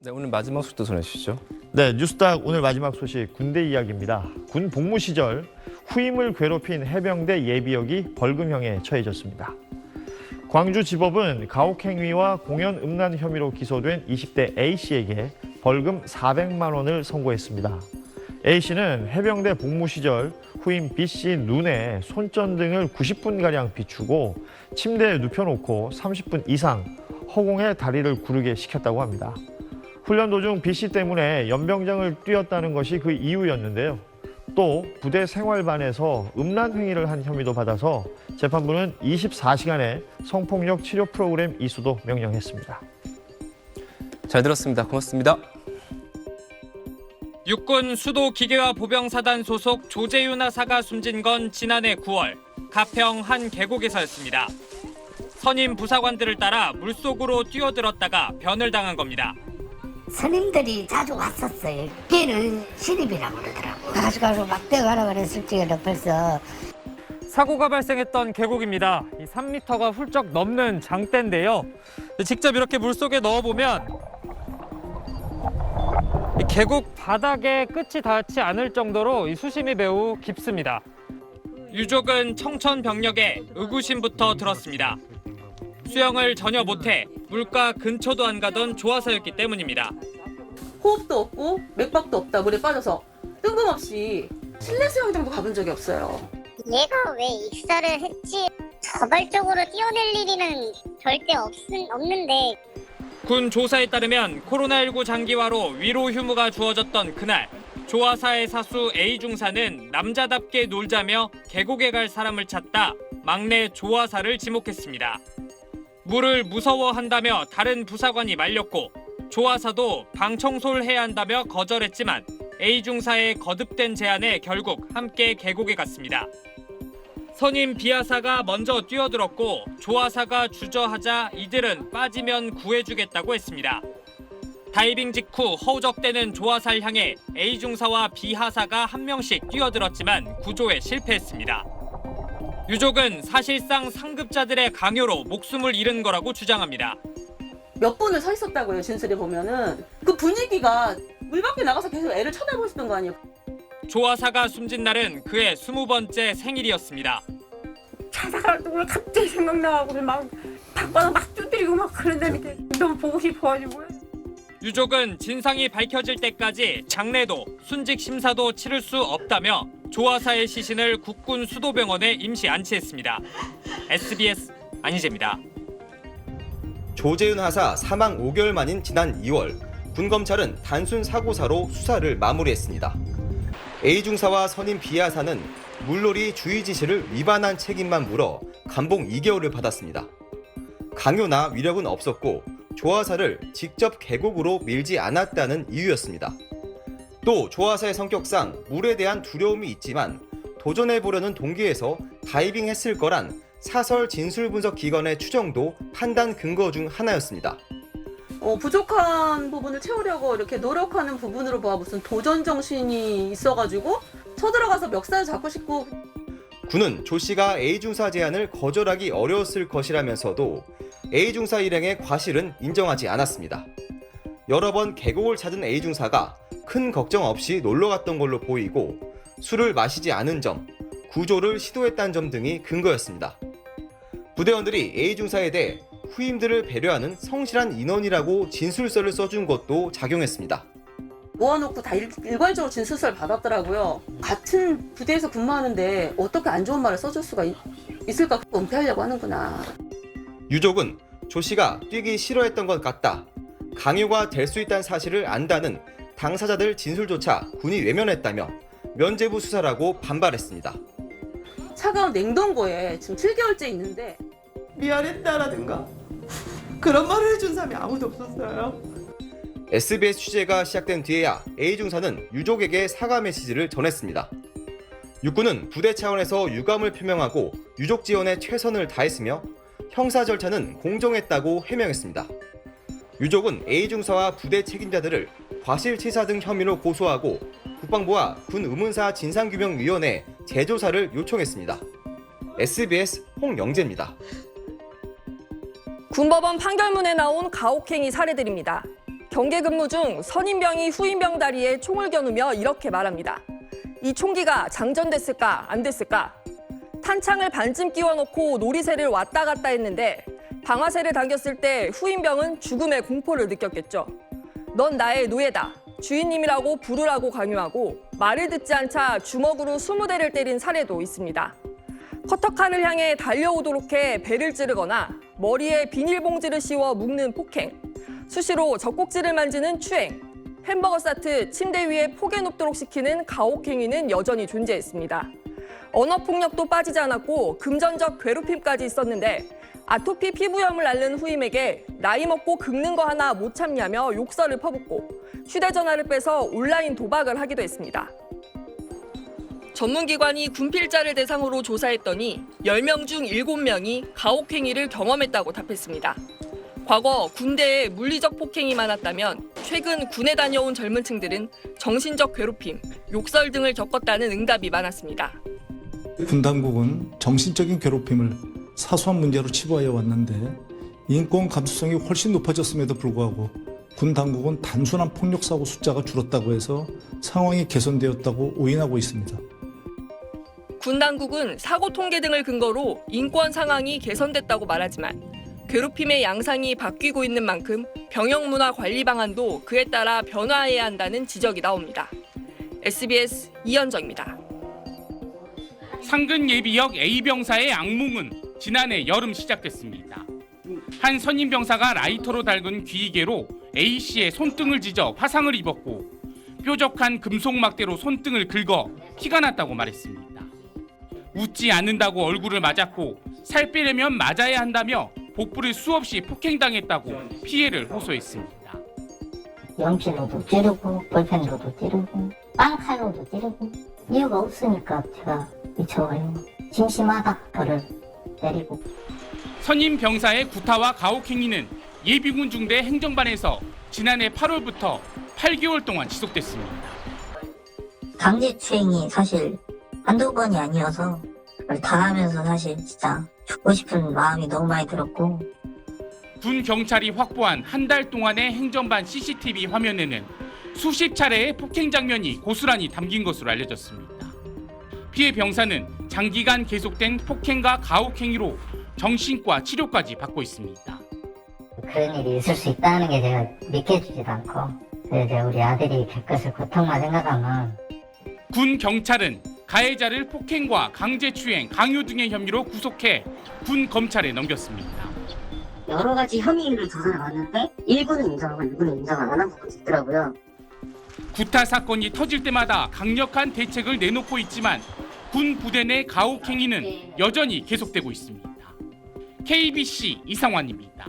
네, 오늘 마지막 소식도 전해주시죠. 네, 뉴스닥 오늘 마지막 소식 군대 이야기입니다. 군 복무 시절 후임을 괴롭힌 해병대 예비역이 벌금형에 처해졌습니다. 광주지법은 가혹행위와 공연 음란 혐의로 기소된 20대 A씨에게 벌금 400만 원을 선고했습니다. A씨는 해병대 복무 시절 후임 B씨 눈에 손전등을 90분가량 비추고 침대에 눕혀놓고 30분 이상 허공에 다리를 구르게 시켰다고 합니다. 훈련 도중 B씨 때문에 연병장을 뛰었다는 것이 그 이유였는데요. 또 부대 생활반에서 음란 행위를 한 혐의도 받아서 재판부는 24시간의 성폭력 치료 프로그램 이수도 명령했습니다. 잘 들었습니다. 고맙습니다. 육군 수도기계화 보병사단 소속 조재윤 하사가 숨진 건 지난해 9월 가평 한 계곡에서였습니다. 선임 부사관들을 따라 물속으로 뛰어들었다가 변을 당한 겁니다. 스님들이 자주 왔었어요. 걔는 신입이라고 그러더라고. 가서 막 뛰어가라 그랬을 적에는 벌써. 사고가 발생했던 계곡입니다. 이 3m가 훌쩍 넘는 장대인데요. 직접 이렇게 물속에 넣어보면 이 계곡 바닥에 끝이 닿지 않을 정도로 이 수심이 매우 깊습니다. 유족은 청천벽력에 의구심부터 들었습니다. 수영을 전혀 못해 물가 근처도 안 가던 조하사였기 때문입니다. 호흡도 없고 맥박도 없다 물에 빠져서 뜬금없이 실내 수영장도 가본 적이 없어요. 얘가 왜 익사를 했지? 자발적으로 뛰어낼 일은 절대 없는데. 군 조사에 따르면 코로나19 장기화로 위로 휴무가 주어졌던 그날 조하사의 사수 A 중사는 남자답게 놀자며 계곡에 갈 사람을 찾다 막내 조하사를 지목했습니다. 물을 무서워한다며 다른 부사관이 말렸고 조하사도 방 청소를 해야 한다며 거절했지만 A 중사의 거듭된 제안에 결국 함께 계곡에 갔습니다. 선임 B하사가 먼저 뛰어들었고 조하사가 주저하자 이들은 빠지면 구해주겠다고 했습니다. 다이빙 직후 허우적대는 조하사를 향해 A 중사와 B하사가 한 명씩 뛰어들었지만 구조에 실패했습니다. 유족은 사실상 상급자들의 강요로 목숨을 잃은 거라고 주장합니다. 몇 분을 서 있었다고요. 진술에 보면은 그 분위기가 물 밖에 나가서 계속 애를 쳐다보시던 거 아니에요. 조하사가 숨진 날은 그의 20번째 생일이었습니다. 자다가 왜 갑자기 생각나고 막 방바닥 막 두드리고 막 그런다니까 너무 보고 싶어가지고요. 유족은 진상이 밝혀질 때까지 장례도 순직 심사도 치를 수 없다며 조하사의 시신을 국군 수도병원에 임시 안치했습니다. SBS 안희재입니다. 조재윤 하사 사망 5개월 만인 지난 2월 군 검찰은 단순 사고사로 수사를 마무리했습니다. A 중사와 선임 B 하사는 물놀이 주의 지시를 위반한 책임만 물어 감봉 2개월을 받았습니다. 강요나 위력은 없었고 조하사를 직접 계곡으로 밀지 않았다는 이유였습니다. 또 조하사의 성격상 물에 대한 두려움이 있지만 도전해보려는 동기에서 다이빙했을 거란 사설 진술분석기관의 추정도 판단 근거 중 하나였습니다. 부족한 부분을 채우려고 이렇게 노력하는 부분으로 봐 무슨 도전 정신이 있어가지고 쳐들어가서 멱살 잡고 싶고. 군은 조 씨가 A 중사 제안을 거절하기 어려웠을 것이라면서도 A 중사 일행의 과실은 인정하지 않았습니다. 여러 번 계곡을 찾은 A 중사가 큰 걱정 없이 놀러 갔던 걸로 보이고 술을 마시지 않은 점, 구조를 시도했다는 점 등이 근거였습니다. 부대원들이 A 중사에 대해 후임들을 배려하는 성실한 인원이라고 진술서를 써준 것도 작용했습니다. 모아놓고 다 일괄적으로 진술서를 받았더라고요. 같은 부대에서 근무하는데 어떻게 안 좋은 말을 써줄 수가 있을까 은폐하려고 하는구나. 유족은 조 씨가 뛰기 싫어했던 것 같다. 강요가 될 수 있다는 사실을 안다는 당사자들 진술조차 군이 외면했다며 면죄부 수사라고 반발했습니다. 차가운 냉동고에 지금 7개월째 있는데 미안했다라든가 그런 말을 해준 사람이 아무도 없었어요. SBS 취재가 시작된 뒤에야 A 중사는 유족에게 사과 메시지를 전했습니다. 육군은 부대 차원에서 유감을 표명하고 유족 지원에 최선을 다했으며 형사 절차는 공정했다고 해명했습니다. 유족은 A 중사와 부대 책임자들을 과실치사 등 혐의로 고소하고 국방부와 군 의문사 진상규명위원회에 재조사를 요청했습니다. SBS 홍영재입니다. 군법원 판결문에 나온 가혹행위 사례들입니다. 경계 근무 중 선임병이 후임병 다리에 총을 겨누며 이렇게 말합니다. 이 총기가 장전됐을까 안 됐을까? 탄창을 반쯤 끼워놓고 놀이새를 왔다 갔다 했는데 방아쇠를 당겼을 때 후임병은 죽음의 공포를 느꼈겠죠. 넌 나의 노예다. 주인님이라고 부르라고 강요하고 말을 듣지 않자 주먹으로 20대를 때린 사례도 있습니다. 커터칼을 향해 달려오도록 해 배를 찌르거나 머리에 비닐봉지를 씌워 묶는 폭행, 수시로 젖꼭지를 만지는 추행, 햄버거 사트 침대 위에 포개 눕도록 시키는 가혹행위는 여전히 존재했습니다. 언어폭력도 빠지지 않았고 금전적 괴롭힘까지 있었는데 아토피 피부염을 앓는 후임에게 나이 먹고 긁는 거 하나 못 참냐며 욕설을 퍼붓고 휴대전화를 빼서 온라인 도박을 하기도 했습니다. 전문기관이 군필자를 대상으로 조사했더니 10명 중 7명이 가혹행위를 경험했다고 답했습니다. 과거 군대에 물리적 폭행이 많았다면 최근 군에 다녀온 젊은 층들은 정신적 괴롭힘, 욕설 등을 겪었다는 응답이 많았습니다. 군 당국은 정신적인 괴롭힘을 사소한 문제로 치부하여 왔는데 인권 감수성이 훨씬 높아졌음에도 불구하고 군 당국은 단순한 폭력 사고 숫자가 줄었다고 해서 상황이 개선되었다고 오인하고 있습니다. 군 당국은 사고 통계 등을 근거로 인권 상황이 개선됐다고 말하지만 괴롭힘의 양상이 바뀌고 있는 만큼 병역 문화 관리 방안도 그에 따라 변화해야 한다는 지적이 나옵니다. SBS 이현정입니다. 상근 예비역 A병사의 악몽은 지난해 여름 시작됐습니다. 한 선임 병사가 라이터로 달군 귀이개로 A씨의 손등을 찢어 화상을 입었고 뾰족한 금속 막대로 손등을 긁어 피가 났다고 말했습니다. 웃지 않는다고 얼굴을 맞았고 살 빼려면 맞아야 한다며 복부를 수없이 폭행당했다고 피해를 호소했습니다. 연필로도 찌르고 볼펜으로도 찌르고 빵칼로도 찌르고 이유가 없으니까 제가 미쳐가요. 심심하다 저를 때리고. 선임 병사의 구타와 가혹행위는 예비군 중대 행정반에서 지난해 8월부터 8개월 동안 지속됐습니다. 강제추행이 사실 한두 번이 아니어서 그걸 당하면서 사실 진짜 죽고 싶은 마음이 너무 많이 들었고. 군 경찰이 확보한 한 달 동안의 행정반 CCTV 화면에는 수십 차례의 폭행 장면이 고스란히 담긴 것으로 알려졌습니다. 피해 병사는 장기간 계속된 폭행과 가혹행위로 정신과 치료까지 받고 있습니다. 그런 일이 있을 수 있다는 게 제가 믿겨지지도 않고 이제 우리 아들이 겪었을 고통만 생각하면. 군 경찰은 가해자를 폭행과 강제추행, 강요 등의 혐의로 구속해 군 검찰에 넘겼습니다. 여러 가지 혐의를 조사를 받는데 일부는 인정하고 일부는 인정 안 하는 부분이 있더라고요. 구타 사건이 터질 때마다 강력한 대책을 내놓고 있지만 군 부대 내 가혹행위는 여전히 계속되고 있습니다. KBC 이상환입니다.